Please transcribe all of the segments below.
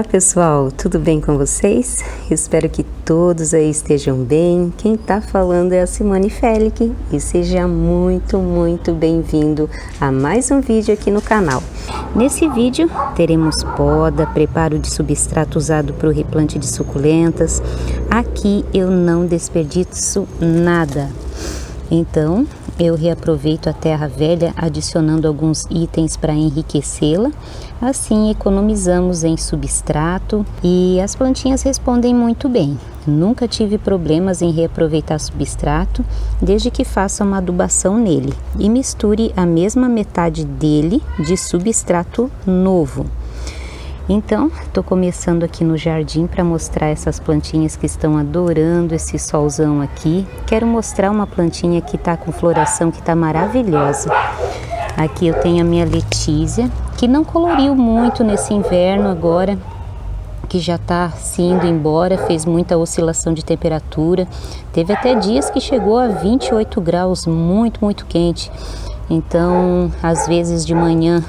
pessoal, tudo bem com vocês? Espero que todos aí estejam bem. Quem tá falando é a Simone Felic e seja muito bem-vindo a mais um vídeo aqui no canal. Nesse vídeo teremos poda, preparo de substrato usado para o replante de suculentas. Aqui eu não desperdiço nada. Então, eu reaproveito a terra velha, adicionando alguns itens para enriquecê-la. Assim, economizamos em substrato e as plantinhas respondem muito bem. Nunca tive problemas em reaproveitar substrato, desde que faça uma adubação nele e misture a mesma metade dele de substrato novo. Então, estou começando aqui no jardim para mostrar essas plantinhas que estão adorando esse solzão aqui. Quero mostrar uma plantinha que está com floração, que está maravilhosa. Aqui eu tenho a minha Letícia, que não coloriu muito nesse inverno agora, que já está se indo embora, fez muita oscilação de temperatura. Teve até dias que chegou a 28 graus, muito quente. Então, às vezes de manhã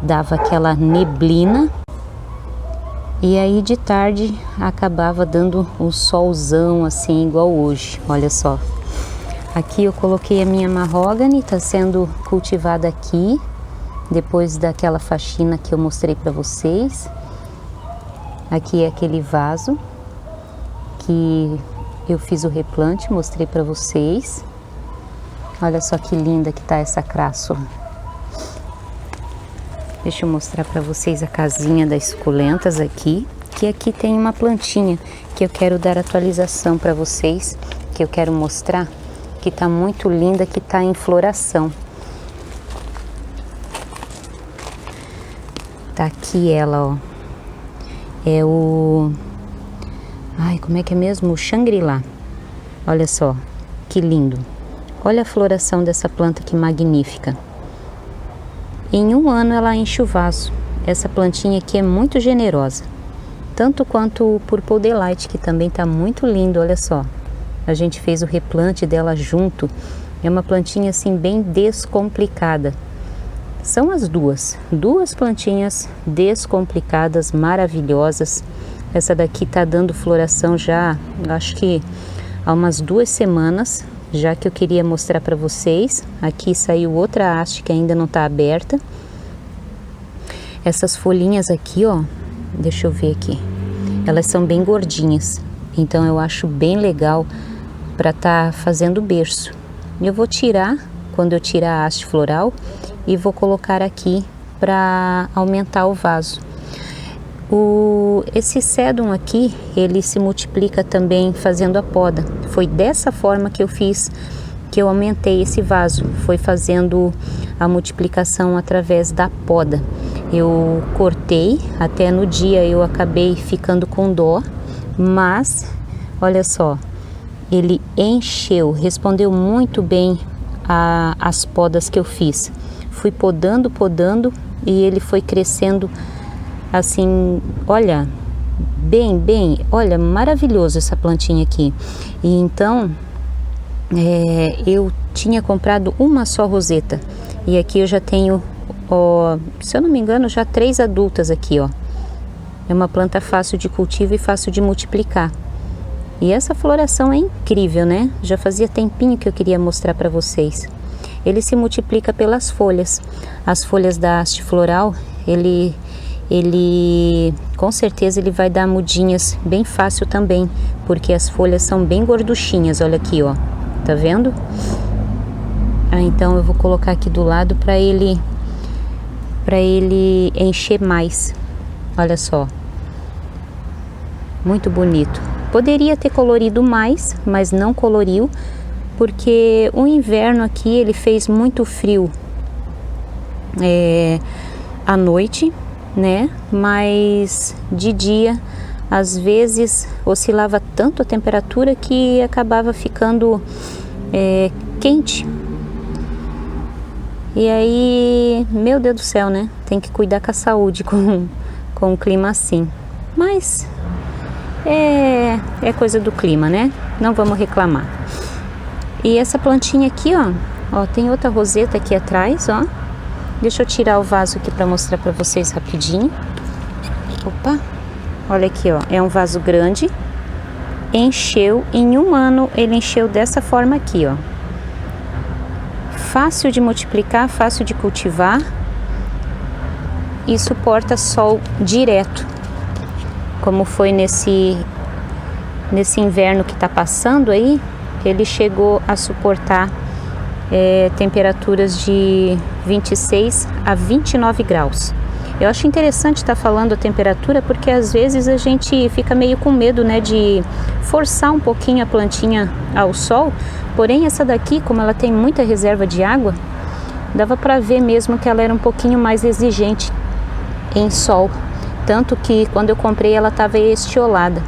dava aquela neblina e aí de tarde acabava dando um solzão assim igual hoje. Olha só, aqui eu coloquei a minha mahogany, está sendo cultivada aqui depois daquela faxina que eu mostrei para vocês. Aqui é aquele vaso que eu fiz o replante, mostrei para vocês. Olha só que linda que tá essa crassula. Deixa eu mostrar para vocês a casinha das suculentas aqui, que aqui tem uma plantinha que eu quero dar atualização para vocês, que eu quero mostrar, que tá muito linda, que tá em floração. Tá aqui ela, ó. É o... Ai, como é que é mesmo? O Shangri-La. Olha só, que lindo. Olha a floração dessa planta que magnífica. Em um ano ela enche o vaso. Essa plantinha aqui é muito generosa. Tanto quanto o Purple Delight, que também está muito lindo, olha só. A gente fez o replante dela junto. É uma plantinha assim bem descomplicada. São as duas plantinhas descomplicadas, maravilhosas. Essa daqui está dando floração já, acho que há umas 2 semanas. Já que eu queria mostrar para vocês. Aqui saiu outra haste que ainda não está aberta. Essas folhinhas aqui, ó, deixa eu ver aqui, elas são bem gordinhas, então eu acho bem legal para estar fazendo berço. Eu vou tirar, quando eu tirar a haste floral, e vou colocar aqui para aumentar o vaso. Esse sedum aqui, ele se multiplica também fazendo a poda. Foi dessa forma que eu fiz, que eu aumentei esse vaso. Foi fazendo a multiplicação através da poda. Eu cortei, até no dia eu acabei ficando com dó, mas olha só, ele encheu, respondeu muito bem às podas que eu fiz. Fui podando e ele foi crescendo assim, olha, olha, maravilhoso essa plantinha aqui. E então, eu tinha comprado uma só roseta, e aqui eu já tenho, ó, se eu não me engano, já 3 adultas aqui, ó. É uma planta fácil de cultivo e fácil de multiplicar. E essa floração é incrível, né? Já fazia tempinho que eu queria mostrar para vocês. Ele se multiplica pelas folhas. As folhas da haste floral, ele com certeza ele vai dar mudinhas bem fácil também, porque as folhas são bem gorduchinhas. Olha aqui, ó, tá vendo? Então eu vou colocar aqui do lado para ele encher mais. Olha só, muito bonito. Poderia ter colorido mais, mas não coloriu, porque o inverno aqui ele fez muito frio à noite, né? Mas de dia às vezes oscilava tanto a temperatura que acabava ficando quente. E aí, meu Deus do céu, né? Tem que cuidar com a saúde com um clima assim. Mas é coisa do clima, né? Não vamos reclamar. E essa plantinha aqui, ó, tem outra roseta aqui atrás, ó. Deixa eu tirar o vaso aqui para mostrar para vocês rapidinho. Opa, olha aqui, ó, é um vaso grande, encheu, em 1 ano ele encheu dessa forma aqui, ó. Fácil de multiplicar, fácil de cultivar e suporta sol direto, como foi nesse inverno que tá passando aí. Ele chegou a suportar temperaturas de 26 a 29 graus. Eu acho interessante estar falando a temperatura, porque às vezes a gente fica meio com medo, né, de forçar um pouquinho a plantinha ao sol. Porém, essa daqui, como ela tem muita reserva de água, dava para ver mesmo que ela era um pouquinho mais exigente em sol. Tanto que quando eu comprei ela estava estiolada.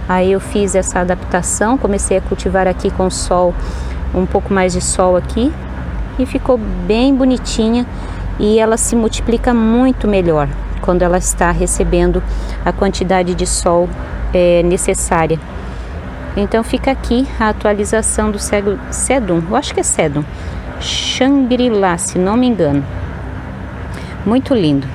Aí eu fiz essa adaptação, comecei a cultivar aqui com sol, um pouco mais de sol aqui, e ficou bem bonitinha. E ela se multiplica muito melhor quando ela está recebendo a quantidade de sol necessária. Então fica aqui a atualização do Sedum, eu acho que é Sedum, Shangri-La, se não me engano. Muito lindo.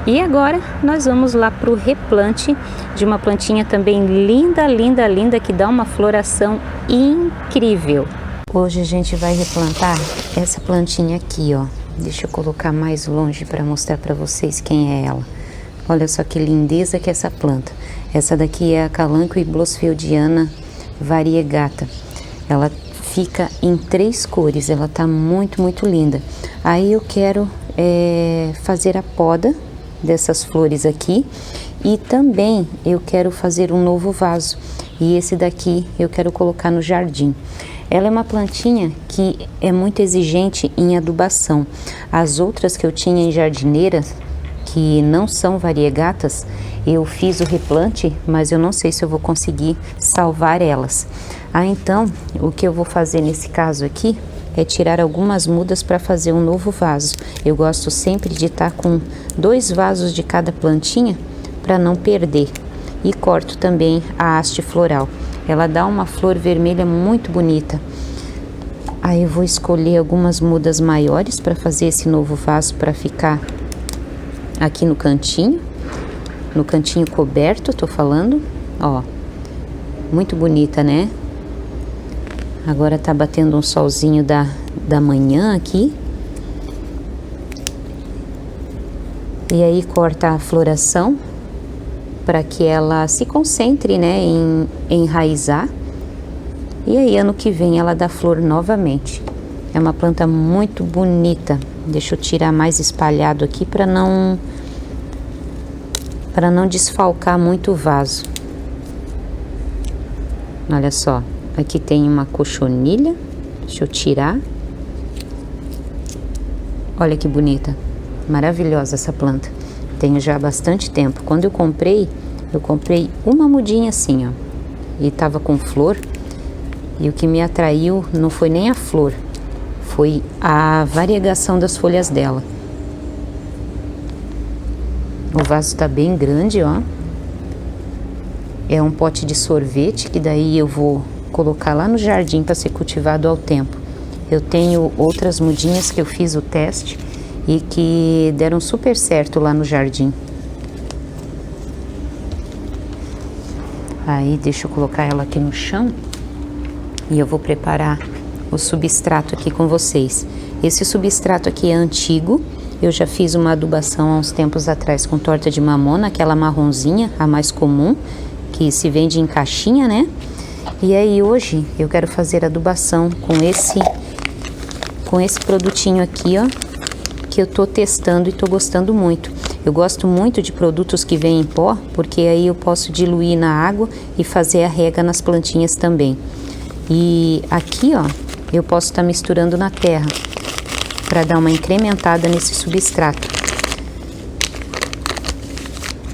E agora nós vamos lá para o replante de uma plantinha também linda, linda, linda, que dá uma floração incrível. Hoje a gente vai replantar essa plantinha aqui, ó. Deixa eu colocar mais longe para mostrar para vocês quem é ela. Olha só que lindeza que é essa planta. Essa daqui é a Kalanchoe blossfeldiana variegata. Ela fica em 3 cores, ela tá muito, muito linda. Aí eu quero fazer a poda dessas flores aqui, e também eu quero fazer um novo vaso. E esse daqui eu quero colocar no jardim. Ela é uma plantinha que é muito exigente em adubação. As outras que eu tinha em jardineira, que não são variegatas, eu fiz o replante, mas eu não sei se eu vou conseguir salvar elas. Então, o que eu vou fazer nesse caso aqui é tirar algumas mudas para fazer um novo vaso. Eu gosto sempre de estar com 2 vasos de cada plantinha para não perder. E corto também a haste floral. Ela dá uma flor vermelha muito bonita. Aí eu vou escolher algumas mudas maiores para fazer esse novo vaso, para ficar aqui no cantinho coberto, tô falando, ó. Muito bonita, né? Agora tá batendo um solzinho da manhã aqui. E aí corta a floração para que ela se concentre, né, em enraizar. E aí ano que vem ela dá flor novamente. É uma planta muito bonita. Deixa eu tirar mais espalhado aqui para não desfalcar muito o vaso. Olha só, aqui tem uma cochonilha. Deixa eu tirar. Olha que bonita, maravilhosa essa planta. Tenho já há bastante tempo. Quando eu comprei uma mudinha assim, ó, e tava com flor. E o que me atraiu não foi nem a flor, foi a variegação das folhas dela. O vaso tá bem grande, ó. É um pote de sorvete, que daí eu vou colocar lá no jardim para ser cultivado ao tempo. Eu tenho outras mudinhas que eu fiz o teste e que deram super certo lá no jardim. Aí deixa eu colocar ela aqui no chão e eu vou preparar o substrato aqui com vocês. Esse substrato aqui é antigo, eu já fiz uma adubação há uns tempos atrás com torta de mamona, aquela marronzinha, a mais comum, que se vende em caixinha, né? E aí hoje eu quero fazer adubação com esse produtinho aqui, ó, que eu tô testando e tô gostando muito. Eu gosto muito de produtos que vêm em pó, porque aí eu posso diluir na água e fazer a rega nas plantinhas também. E aqui, ó, eu posso estar misturando na terra para dar uma incrementada nesse substrato.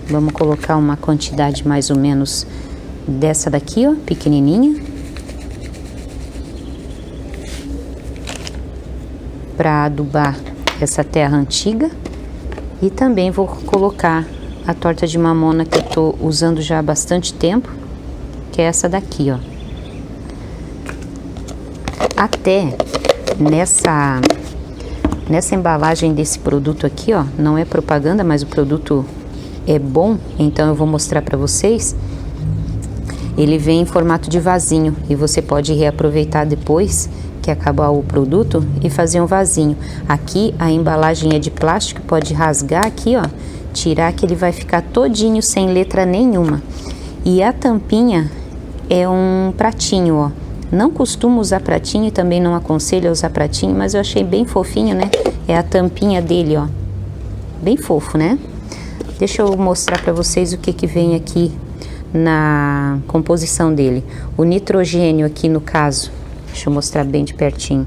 Vamos colocar uma quantidade mais ou menos dessa daqui, ó, pequenininha, para adubar essa terra antiga. E também vou colocar a torta de mamona que eu tô usando já há bastante tempo, que é essa daqui, ó. Até nessa embalagem desse produto aqui, ó, não é propaganda, mas o produto é bom, então eu vou mostrar para vocês. Ele vem em formato de vasinho e você pode reaproveitar depois que acabar o produto e fazer um vasinho. Aqui a embalagem é de plástico, pode rasgar aqui, ó, tirar que ele vai ficar todinho sem letra nenhuma. E a tampinha é um pratinho, ó. Não costumo usar pratinho e também não aconselho a usar pratinho, mas eu achei bem fofinho, né? É a tampinha dele, ó. Bem fofo, né? Deixa eu mostrar para vocês o que que vem aqui na composição dele. O nitrogênio aqui no caso, deixa eu mostrar bem de pertinho.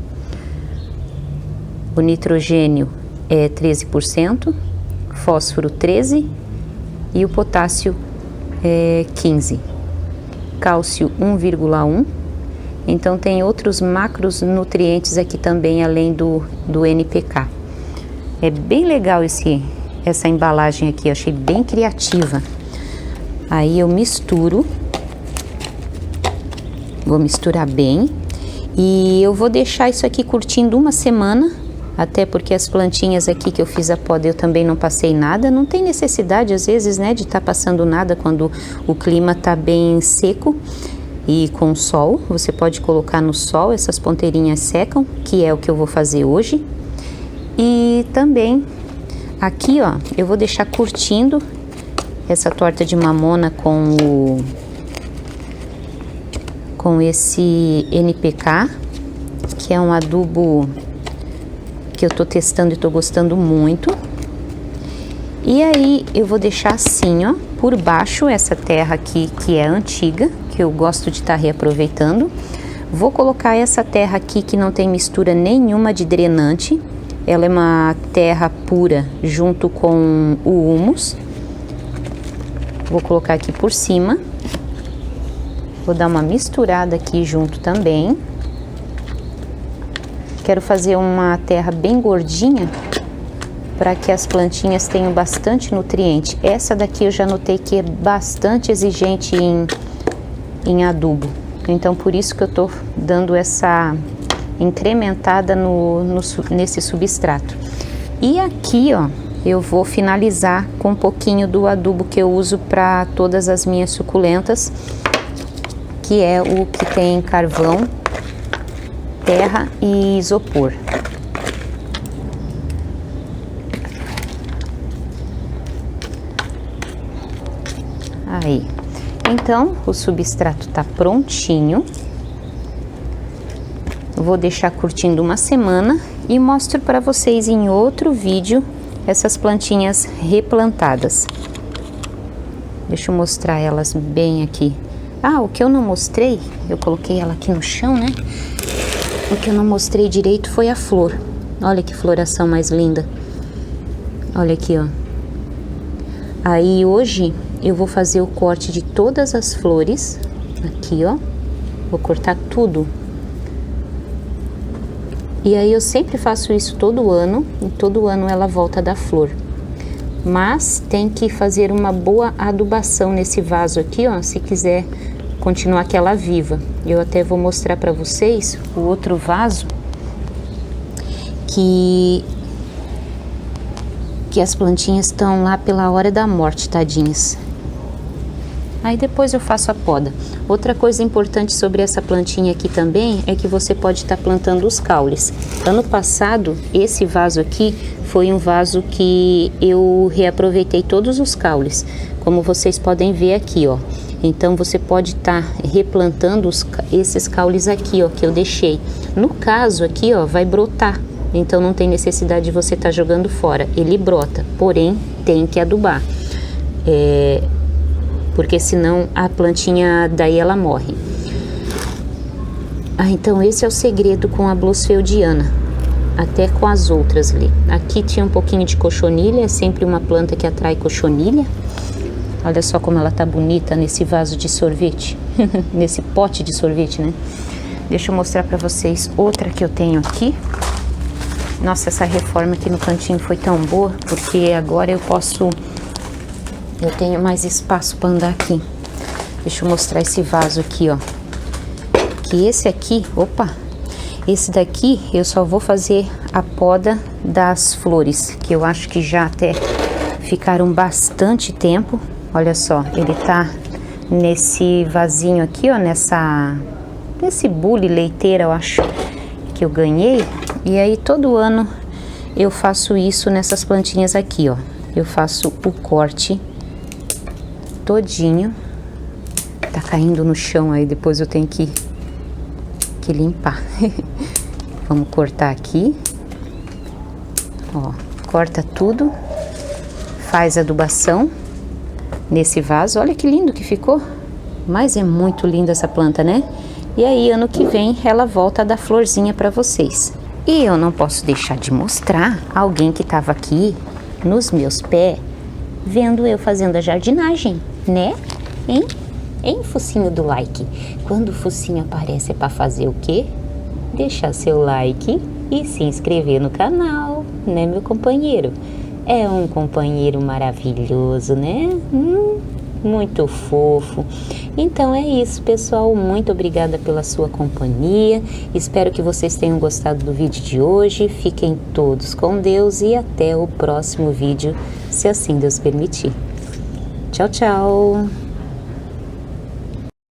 O nitrogênio é 13%, fósforo 13% e o potássio é 15%. Cálcio 1,1%. Então tem outros macronutrientes aqui também, além do NPK. É bem legal essa embalagem aqui, eu achei bem criativa. Aí eu misturo, vou misturar bem e eu vou deixar isso aqui curtindo uma semana, até porque as plantinhas aqui que eu fiz a poda eu também não passei nada. Não tem necessidade às vezes, né, de estar passando nada quando o clima tá bem seco. E com sol, você pode colocar no sol, essas ponteirinhas secam, que é o que eu vou fazer hoje. E também aqui, ó, eu vou deixar curtindo essa torta de mamona com esse NPK, que é um adubo que eu tô testando e tô gostando muito. E aí eu vou deixar assim, ó, por baixo essa terra aqui que é antiga, que eu gosto de estar reaproveitando. Vou colocar essa terra aqui que não tem mistura nenhuma de drenante. Ela é uma terra pura junto com o humus. Vou colocar aqui por cima. Vou dar uma misturada aqui junto também. Quero fazer uma terra bem gordinha para que as plantinhas tenham bastante nutriente. Essa daqui eu já notei que é bastante exigente em adubo. Então por isso que eu tô dando essa incrementada nesse substrato. E aqui, ó, eu vou finalizar com um pouquinho do adubo que eu uso para todas as minhas suculentas, que é o que tem carvão, terra e isopor. Aí, então o substrato tá prontinho. Vou deixar curtindo uma semana e mostro para vocês em outro vídeo essas plantinhas replantadas. Deixa eu mostrar elas bem aqui. Ah, o que eu não mostrei, eu coloquei ela aqui no chão, né? O que eu não mostrei direito foi a flor. Olha que floração mais linda. Olha aqui, ó. Aí hoje eu vou fazer o corte de todas as flores, aqui, ó, vou cortar tudo. E aí eu sempre faço isso todo ano, e todo ano ela volta a dar flor. Mas tem que fazer uma boa adubação nesse vaso aqui, ó, se quiser continuar que ela viva. Eu até vou mostrar para vocês o outro vaso que as plantinhas estão lá pela hora da morte, tadinhas. Aí depois eu faço a poda. Outra coisa importante sobre essa plantinha aqui também é que você pode estar plantando os caules. Ano passado, esse vaso aqui foi um vaso que eu reaproveitei todos os caules, como vocês podem ver aqui, ó. Então você pode estar replantando esses caules aqui, ó, que eu deixei. No caso aqui, ó, vai brotar. Então não tem necessidade de você estar jogando fora. Ele brota, porém tem que adubar. Porque senão a plantinha daí ela morre. Ah, então esse é o segredo com a Blossfeldiana, até com as outras ali. Aqui tinha um pouquinho de cochonilha, é sempre uma planta que atrai cochonilha. Olha só como ela tá bonita nesse vaso de sorvete, nesse pote de sorvete, né? Deixa eu mostrar pra vocês outra que eu tenho aqui. Nossa, essa reforma aqui no cantinho foi tão boa, porque agora eu tenho mais espaço para andar aqui. Deixa eu mostrar esse vaso aqui, ó. Que esse aqui, opa, esse daqui eu só vou fazer a poda das flores, que eu acho que já até ficaram bastante tempo. Olha só, ele tá nesse vasinho aqui, ó, nesse bule leiteira, eu acho que eu ganhei. E aí todo ano eu faço isso nessas plantinhas aqui, ó. Eu faço o corte todinho. Tá caindo no chão aí, depois eu tenho que limpar. Vamos cortar aqui. Ó, corta tudo. Faz adubação nesse vaso. Olha que lindo que ficou. Mas é muito linda essa planta, né? E aí, ano que vem, ela volta a dar florzinha para vocês. E eu não posso deixar de mostrar alguém que estava aqui nos meus pés, vendo eu fazendo a jardinagem, né? Hein, focinho do like? Quando o focinho aparece é para fazer o quê? Deixar seu like e se inscrever no canal, né, meu companheiro? É um companheiro maravilhoso, né? Muito fofo. Então é isso, pessoal. Muito obrigada pela sua companhia. Espero que vocês tenham gostado do vídeo de hoje. Fiquem todos com Deus e até o próximo vídeo, se assim Deus permitir. Tchau, tchau!